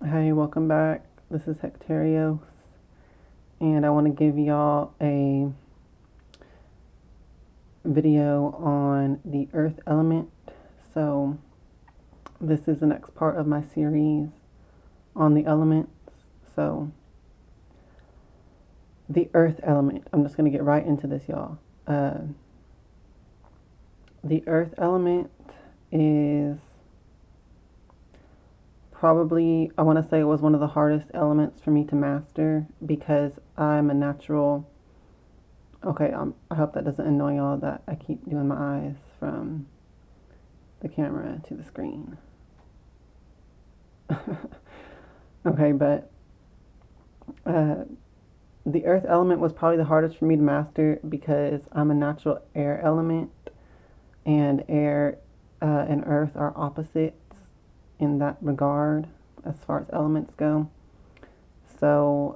Hey, welcome back. This is Hectarios, and I want to give y'all a video on the earth element. So, this is the next part of my series on the elements. So, the earth element. I'm just going to get right into this, y'all. The earth element is probably, I want to say it was one of the hardest elements for me to master because I'm a natural. Okay, I hope that doesn't annoy y'all that I keep doing my eyes from the camera to the screen. Okay, but the earth element was probably the hardest for me to master because I'm a natural air element, and air and earth are opposites in that regard as far as elements go. So,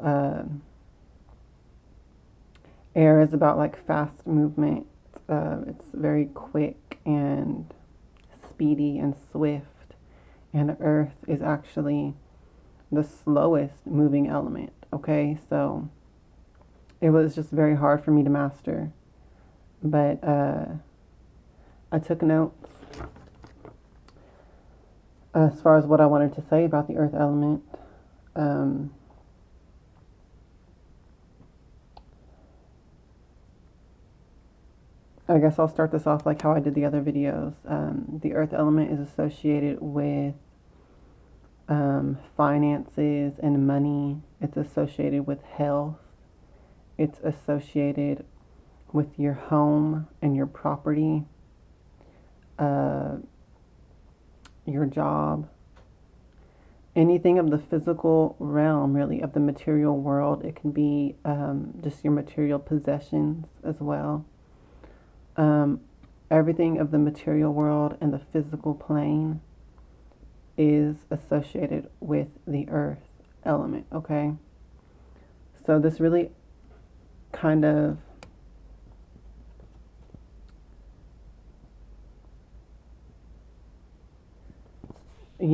air is about like fast movement. It's very quick and speedy and swift, and earth is actually the slowest moving element. Okay, so it was just very hard for me to master, but I took notes as far as what I wanted to say about the earth element. Um, I guess I'll start this off like how I did the other videos. The earth element is associated with finances and money. It's associated with health. It's associated with your home and your property, uh, your job, anything of the physical realm, really, of the material world. It can be just your material possessions as well. Um, Everything of the material world and the physical plane is associated with the earth element, okay? So this really kind of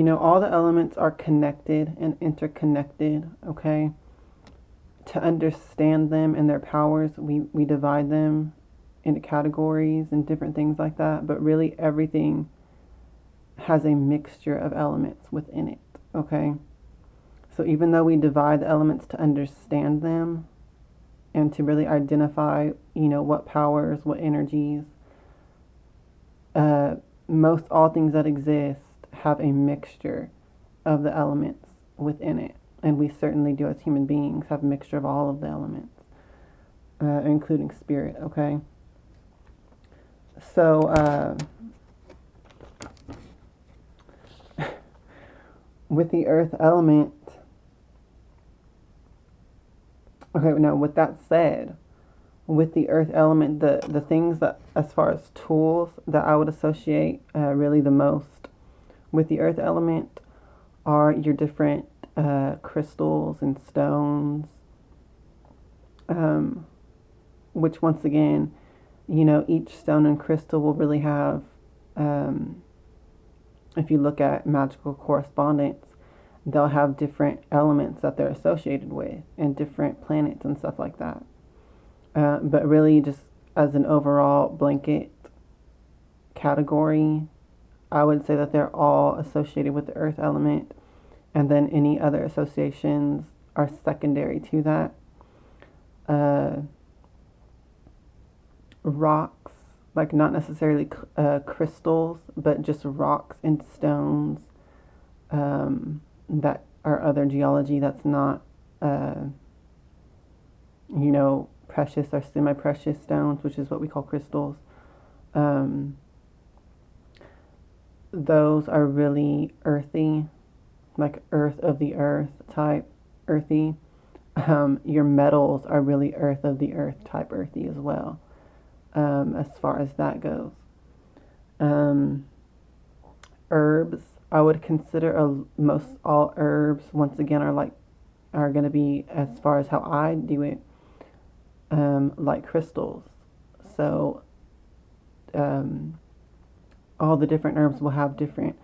all the elements are connected and interconnected, okay? To understand them and their powers, we divide them into categories and different things like that, but really everything has a mixture of elements within it, okay? So even though we divide the elements to understand them and to really identify, what powers, what energies, most all things that exist have a mixture of the elements within it. And we certainly do, as human beings, have a mixture of all of the elements, including spirit, okay? So, with the earth element, okay, now with that said, with the earth element, the things that, as far as tools that I would associate really the most with the earth element are your different crystals and stones, which once again, each stone and crystal will really have, if you look at magical correspondence, they'll have different elements that they're associated with and different planets and stuff like that. But really, just as an overall blanket category, I would say that they're all associated with the earth element, and then any other associations are secondary to that. Rocks, like not necessarily crystals, but just rocks and stones that are other geology that's not, precious or semi-precious stones, which is what we call crystals. Um, those are really earthy, like earth of the earth type earthy. Your metals are really earth of the earth type earthy as well, as far as that goes. Um, Herbs, I would consider most all herbs once again are going to be, as far as how I do it, like crystals. So all the different herbs will have different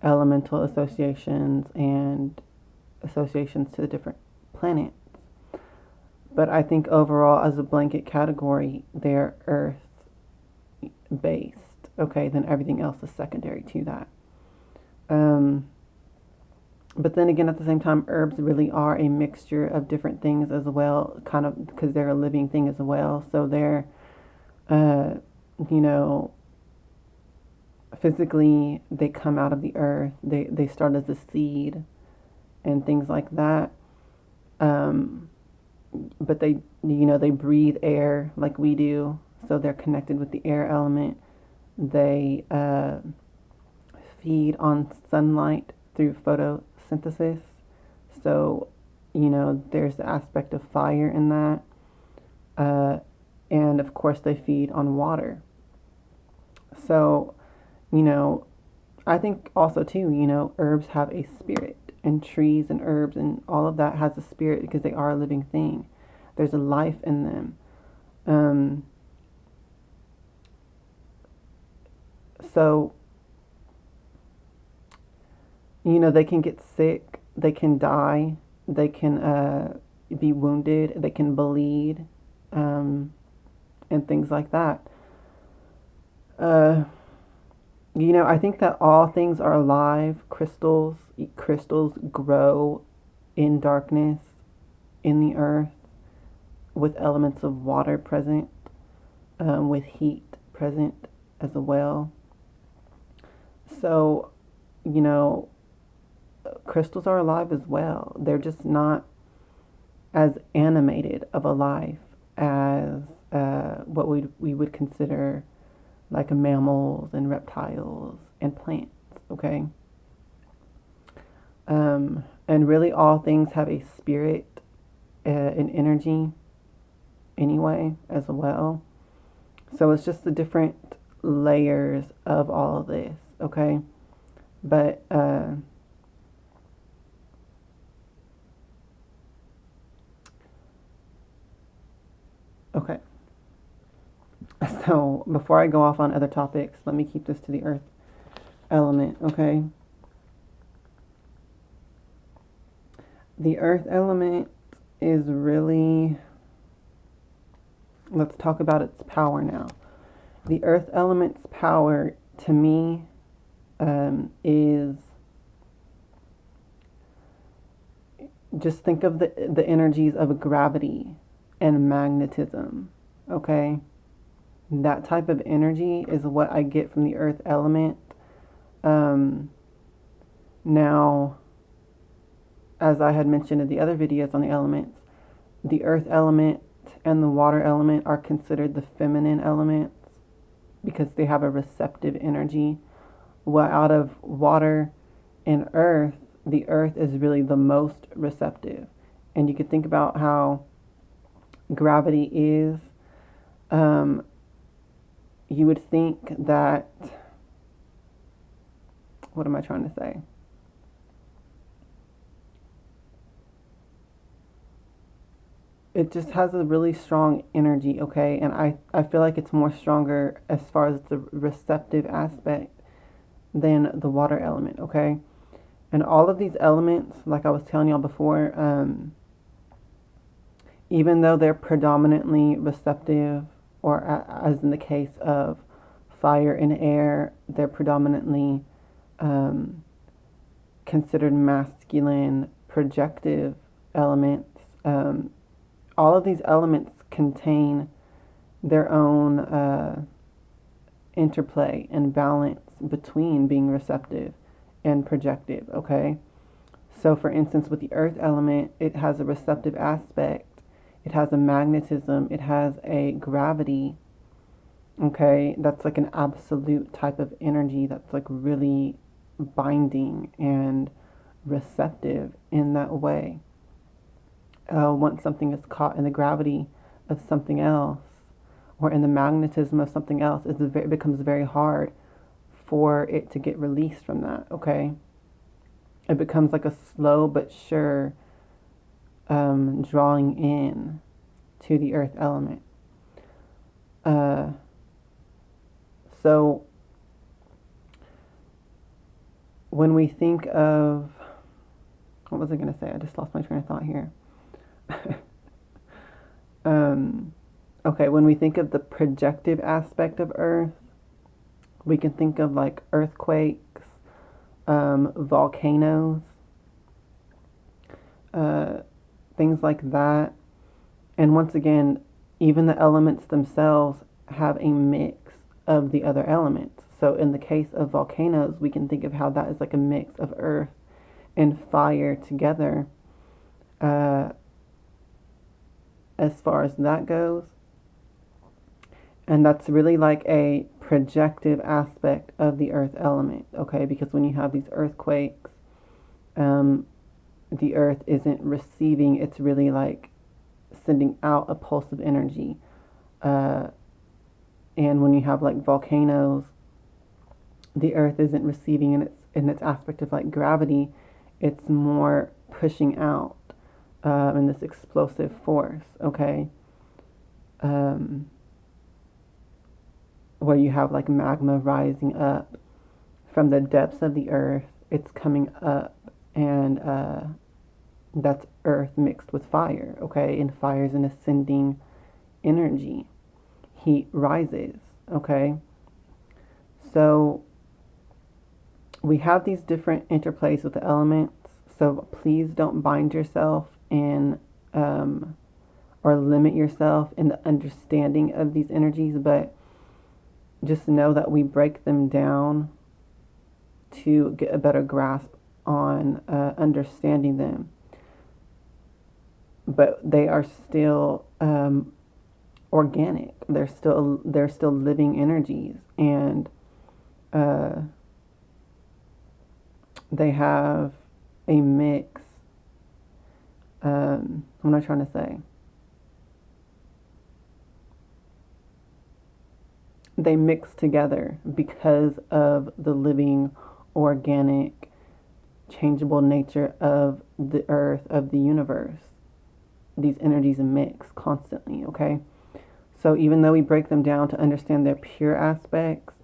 elemental associations and associations to the different planets. But I think overall, as a blanket category, they're earth based. Okay, then everything else is secondary to that. But then again, at the same time, herbs really are a mixture of different things as well, kind of because they're a living thing as well. So they're, you know, physically, they come out of the earth. They start as a seed and things like that. But they, you know, they breathe air like we do. So they're connected with the air element. They feed on sunlight through photosynthesis. So, you know, there's the aspect of fire in that. And of course, they feed on water. So, you know, I think also, too, you know, herbs have a spirit, and trees and herbs and all of that has a spirit because they are a living thing. There's a life in them. So, you know, they can get sick, they can die, they can be wounded, they can bleed, and things like that. You know, I think that all things are alive. Crystals grow in darkness in the earth with elements of water present, with heat present as well. So, you know, crystals are alive as well. They're just not as animated of a life as what we would consider like mammals and reptiles and plants, okay? And really all things have a spirit, an energy anyway as well. So it's just the different layers of all of this, okay? But okay. So before I go off on other topics, let me keep this to the earth element, okay? The earth element is really, let's talk about its power now. The earth element's power to me is, just think of the energies of gravity and magnetism, okay? That type of energy is what I get from the earth element. Now, as I had mentioned in the other videos on the elements, the earth element and the water element are considered the feminine elements because they have a receptive energy. Well, out of water and earth, the earth is really the most receptive. And you could think about how gravity is. You would think that, what am I trying to say? It just has a really strong energy, okay? And I feel like it's more stronger as far as the receptive aspect than the water element, okay? And all of these elements, like I was telling y'all before, even though they're predominantly receptive, or as in the case of fire and air, they're predominantly considered masculine, projective elements. All of these elements contain their own interplay and balance between being receptive and projective, okay? So for instance, with the earth element, it has a receptive aspect, it has a magnetism, it has a gravity, okay? That's like an absolute type of energy that's like really binding and receptive in that way. Once something is caught in the gravity of something else or in the magnetism of something else, it becomes very hard for it to get released from that, okay? It becomes like a slow but sure drawing in to the earth element. So when we think of, what was I going to say? I just lost my train of thought here. Okay, when we think of the projective aspect of Earth, we can think of like earthquakes, volcanoes, things like that. And once again, even the elements themselves have a mix of the other elements. So in the case of volcanoes, we can think of how that is like a mix of earth and fire together. As far as that goes. And that's really like a projective aspect of the earth element, okay? Because when you have these earthquakes, the earth isn't receiving, it's really like sending out a pulse of energy. And when you have like volcanoes, the earth isn't receiving in its aspect of like gravity, it's more pushing out in this explosive force, okay? Where you have like magma rising up from the depths of the earth, it's coming up, and that's earth mixed with fire, okay? And fire is an ascending energy. Heat rises, okay? So we have these different interplays with the elements, so please don't bind yourself in or limit yourself in the understanding of these energies, but just know that we break them down to get a better grasp on understanding them. But they are still organic. They're still living energies, and they have a mix. What am I trying to say? They mix together because of the living, organic, changeable nature of the earth, of the universe. These energies mix constantly, okay? So even though we break them down to understand their pure aspects,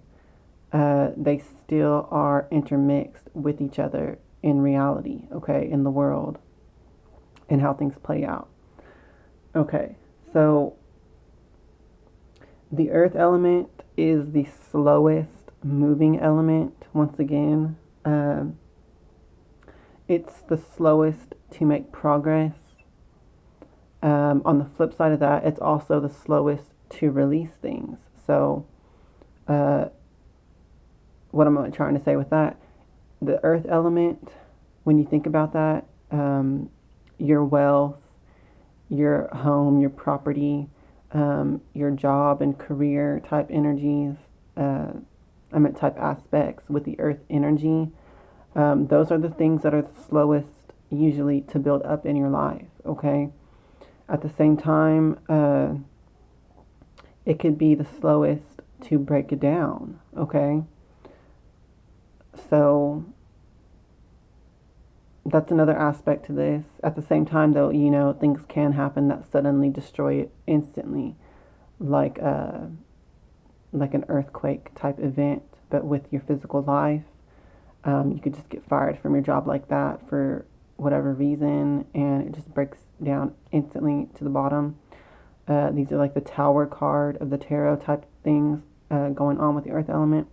they still are intermixed with each other in reality, okay, in the world, and how things play out. Okay, so the earth element is the slowest moving element. Once again, it's the slowest to make progress. On the flip side of that, it's also the slowest to release things. So, what am I trying to say with that? The earth element, when you think about that, your wealth, your home, your property, your job and career type energies, type aspects with the earth energy, those are the things that are the slowest usually to build up in your life, okay? At the same time, it could be the slowest to break it down, okay? So that's another aspect to this. At the same time, though, things can happen that suddenly destroy it instantly, like an earthquake type event, but with your physical life. You could just get fired from your job like that for whatever reason, and it just breaks down instantly to the bottom. These are like the Tower card of the tarot type things going on with the earth element.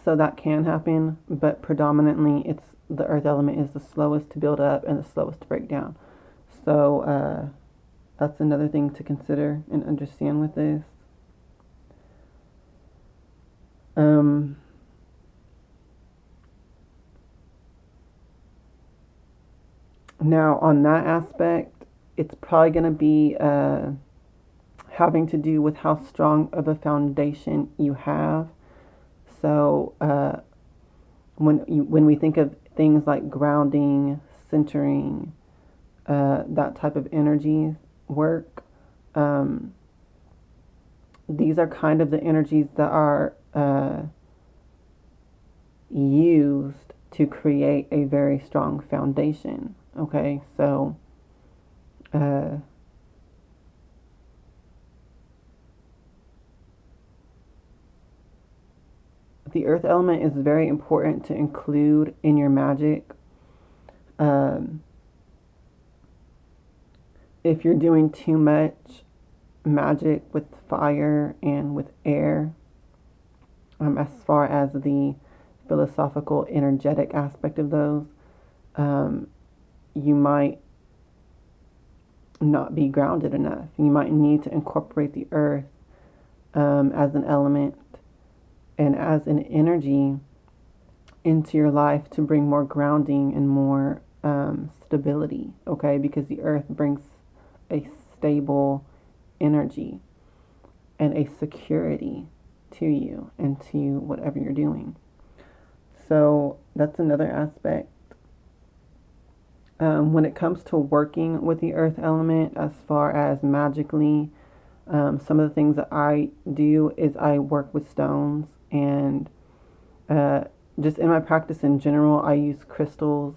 So that can happen, but predominantly it's the earth element is the slowest to build up and the slowest to break down. So that's another thing to consider and understand with this. Now, on that aspect, it's probably going to be having to do with how strong of a foundation you have. So when we think of things like grounding, centering, that type of energy work, these are kind of the energies that are used to create a very strong foundation. Okay, so the earth element is very important to include in your magic. Um, if you're doing too much magic with fire and with air, as far as the philosophical, energetic aspect of those, you might not be grounded enough. You might need to incorporate the earth as an element and as an energy into your life to bring more grounding and more stability, okay? Because the earth brings a stable energy and a security to you and to whatever you're doing. So that's another aspect. When it comes to working with the earth element, as far as magically, some of the things that I do is I work with stones, and just in my practice in general, I use crystals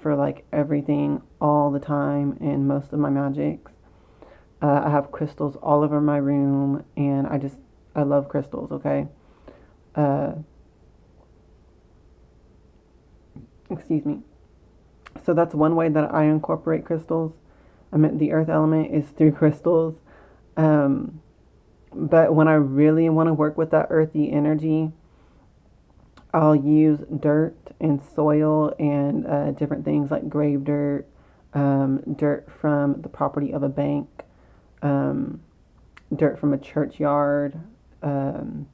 for like everything all the time in most of my magics. I have crystals all over my room, and I love crystals, okay? Uh, excuse me. So that's one way that I incorporate crystals. I mean, the earth element is through crystals. Um, but when I really want to work with that earthy energy, I'll use dirt and soil and different things like grave dirt, dirt from the property of a bank, um, dirt from a churchyard, um,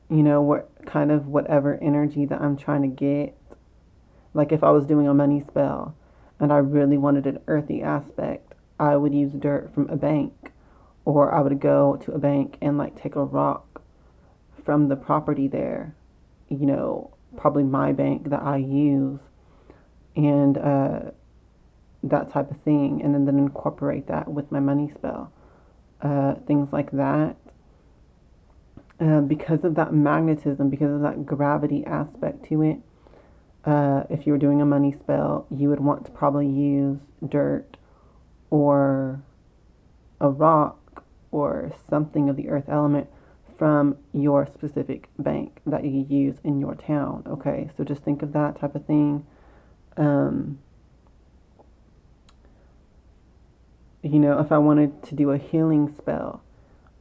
what kind of whatever energy that I'm trying to get. Like if I was doing a money spell and I really wanted an earthy aspect, I would use dirt from a bank, or I would go to a bank and like take a rock from the property there, probably my bank that I use, and that type of thing, and then incorporate that with my money spell, things like that. Because of that magnetism, because of that gravity aspect to it, if you were doing a money spell, you would want to probably use dirt or a rock or something of the earth element from your specific bank that you use in your town. Okay, so just think of that type of thing. If I wanted to do a healing spell,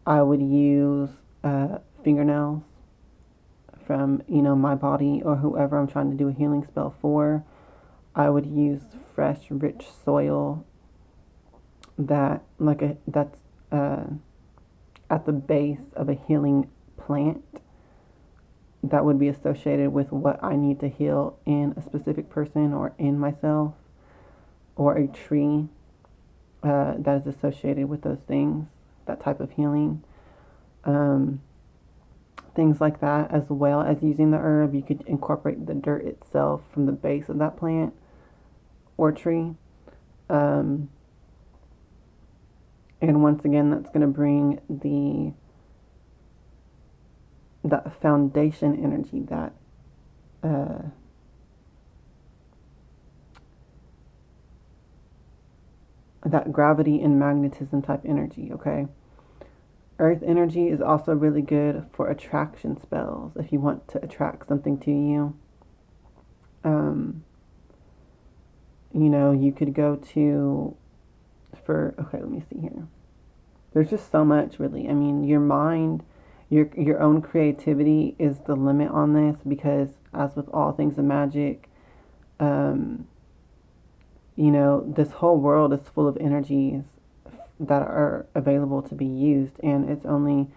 I would use fingernails from, my body or whoever I'm trying to do a healing spell for. I would use fresh, rich soil that's at the base of a healing plant that would be associated with what I need to heal in a specific person or in myself, or a tree that is associated with those things, that type of healing. Things like that, as well as using the herb. You could incorporate the dirt itself from the base of that plant or tree. And once again, that's going to bring that foundation energy, that gravity and magnetism type energy, okay? Earth energy is also really good for attraction spells if you want to attract something to you. You could go to, okay, let me see here. There's just so much, really. I mean, your mind, your own creativity is the limit on this, because as with all things of magic, this whole world is full of energies that are available to be used, and it's only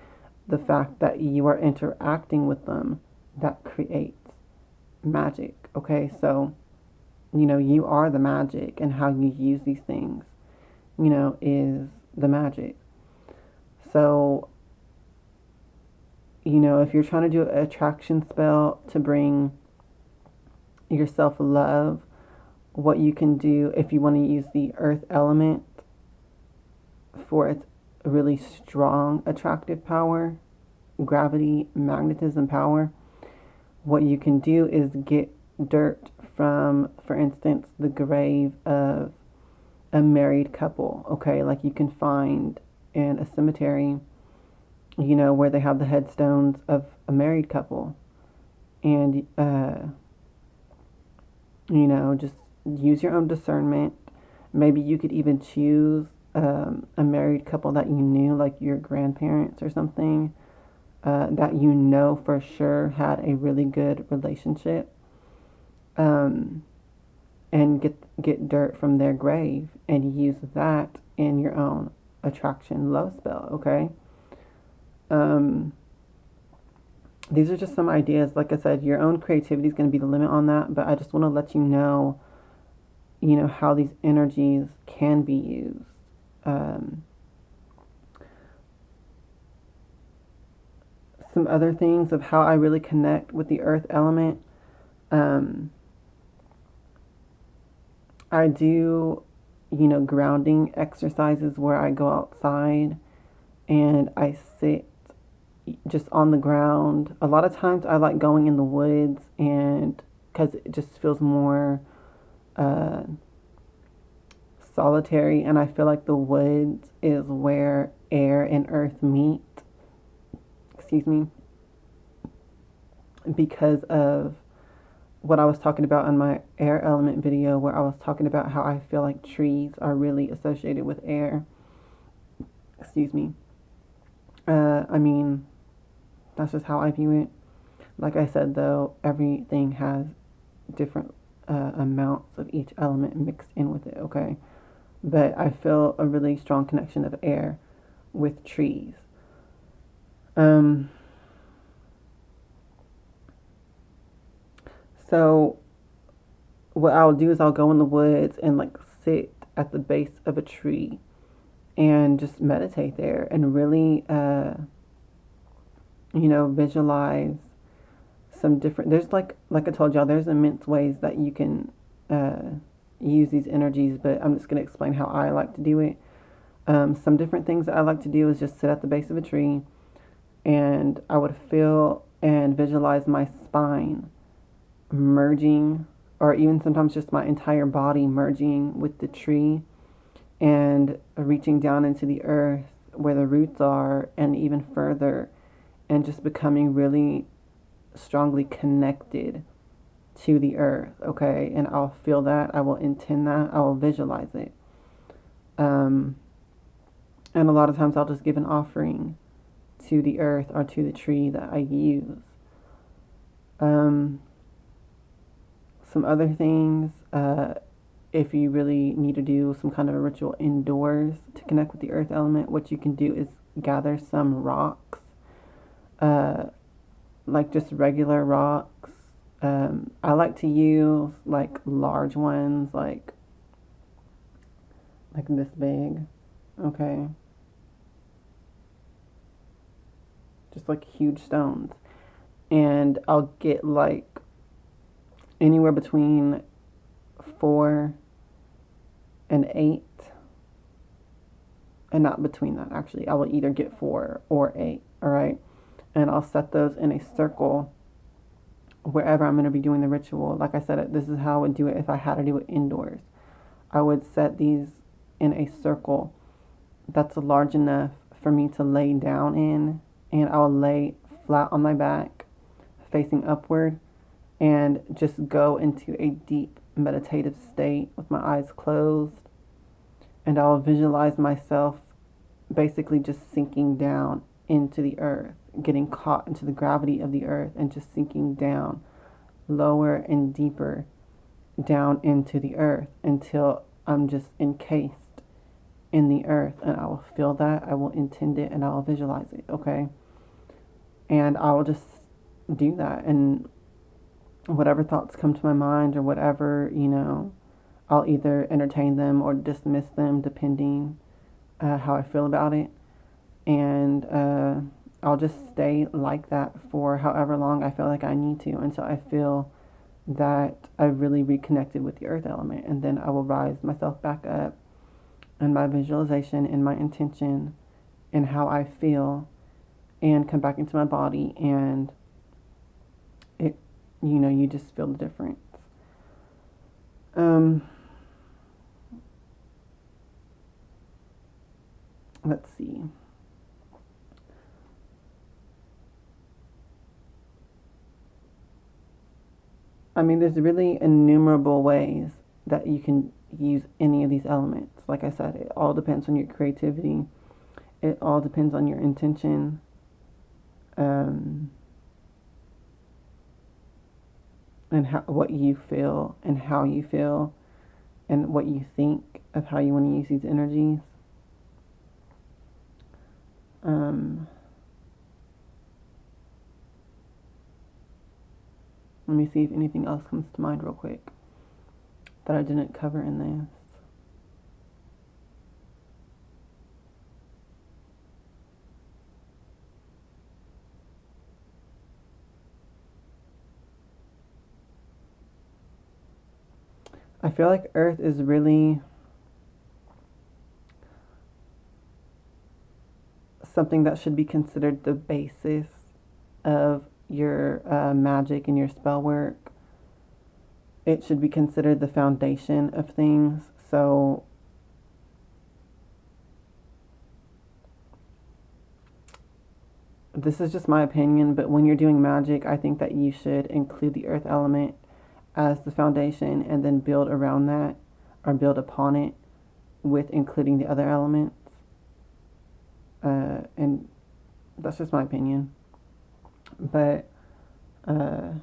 the fact that you are interacting with them that creates magic. Okay, so you are the magic, and how you use these things is the magic. So if you're trying to do an attraction spell to bring yourself love, what you can do, if you want to use the earth element for its really strong attractive power, gravity, magnetism power, what you can do is get dirt from, for instance, the grave of a married couple. Okay, like you can find in a cemetery, where they have the headstones of a married couple, and just use your own discernment. Maybe you could even choose a married couple that you knew, like your grandparents or something, that you know for sure had a really good relationship, and get dirt from their grave and use that in your own attraction love spell. Okay. Um, these are just some ideas. Like I said, your own creativity is going to be the limit on that, but I just want to let you know, how these energies can be used. Um, some other things of how I really connect with the earth element. Um, I do, grounding exercises where I go outside and I sit just on the ground. A lot of times I like going in the woods, and because it just feels more uh, solitary, and I feel like the woods is where air and earth meet. Excuse me. Because of what I was talking about in my air element video, where I was talking about how I feel like trees are really associated with air. Excuse me. I mean, that's just how I view it. Like I said, though, everything has different amounts of each element mixed in with it, okay? But I feel a really strong connection of air with trees. Um, so what I'll do is I'll go in the woods and like sit at the base of a tree and just meditate there and really, visualize some different. There's like I told y'all, there's immense ways that you can use these energies, but I'm just gonna explain how I like to do it. Some different things that I like to do is just sit at the base of a tree, and I would feel and visualize my spine merging, or even sometimes just my entire body merging with the tree and reaching down into the earth where the roots are and even further, and just becoming really strongly connected to the earth. Okay. And I'll feel that, I will intend that, I will visualize it. um and a lot of times I'll just give an offering to the earth or to the tree that I use. um some other things, if you really need to do some kind of a ritual indoors to connect with the earth element, what you can do is gather some rocks, uh, like just regular rocks. I like to use like large ones, like this big, okay, just like huge stones, and I'll get like anywhere between 4 and 8, and not between that actually. I will either get 4 or 8, all right, and I'll set those in a circle wherever I'm going to be doing the ritual. Like I said, this is how I would do it if I had to do it indoors. I would set these in a circle that's large enough for me to lay down in, and I'll lay flat on my back, facing upward, and just go into a deep meditative state with my eyes closed. And I'll visualize myself basically just sinking down into the earth, getting caught into the gravity of the earth, and just sinking down lower and deeper down into the earth until I'm just encased in the earth. And I will feel that, I will intend it, and I will visualize it, okay? And I will just do that, and whatever thoughts come to my mind or whatever, I'll either entertain them or dismiss them depending how I feel about it. And I'll just stay like that for however long I feel like I need to, until I feel that I've really reconnected with the earth element. And then I will rise myself back up, and my visualization and my intention and how I feel, and come back into my body, and it, you just feel the difference. Let's see. I mean, there's really innumerable ways that you can use any of these elements. Like I said, it all depends on your creativity. It all depends on your intention. And what you feel and how you feel and what you think of how you want to use these energies. Let me see if anything else comes to mind real quick that I didn't cover in this. I feel like Earth is really something that should be considered the basis of your magic and your spell work. It should be considered the foundation of things. So this is just my opinion, but when you're doing magic, I think that you should include the earth element as the foundation and then build around that or build upon it with including the other elements. And that's just my opinion. But, and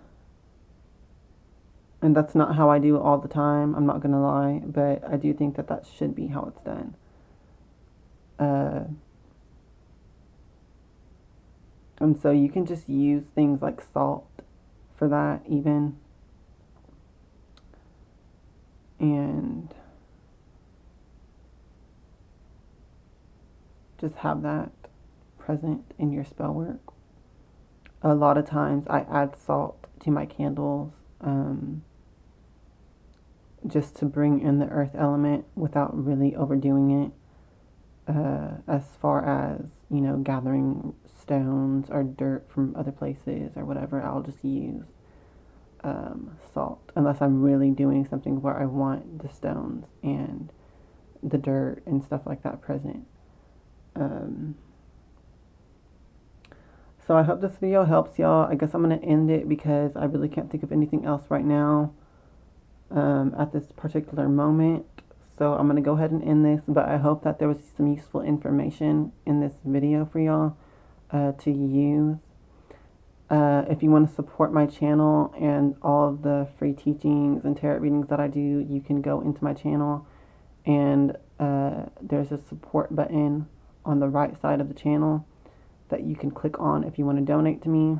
that's not how I do it all the time, I'm not going to lie, but I do think that that should be how it's done. And so you can just use things like salt for that even. And just have that present in your spell work. A lot of times I add salt to my candles just to bring in the earth element without really overdoing it. As far as, you know, gathering stones or dirt from other places or whatever, I'll just use salt, unless I'm really doing something where I want the stones and the dirt and stuff like that present. So I hope this video helps y'all. I guess I'm going to end it because I really can't think of anything else right now at this particular moment. So I'm going to go ahead and end this, but I hope that there was some useful information in this video for y'all to use. If you want to support my channel and all of the free teachings and tarot readings that I do, you can go into my channel and there's a support button on the right side of the channel that you can click on if you want to donate to me.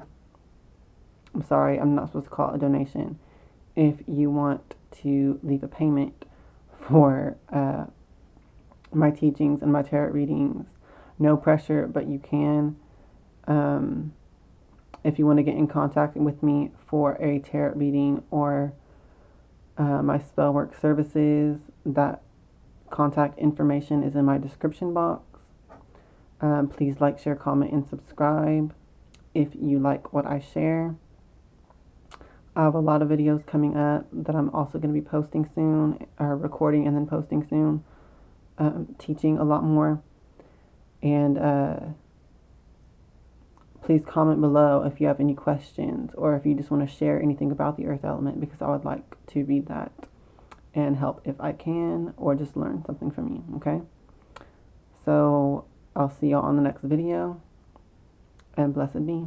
I'm sorry, I'm not supposed to call it a donation. If you want to leave a payment for my teachings and my tarot readings, no pressure, but you can. If you want to get in contact with me for a tarot reading or my spell work services, that contact information is in my description box. Please like, share, comment, and subscribe if you like what I share. I have a lot of videos coming up that I'm also going to be posting soon, or recording and then posting soon, teaching a lot more. And please comment below if you have any questions or if you just want to share anything about the earth element, because I would like to read that and help if I can, or just learn something from you, okay? So I'll see y'all on the next video, and blessed be.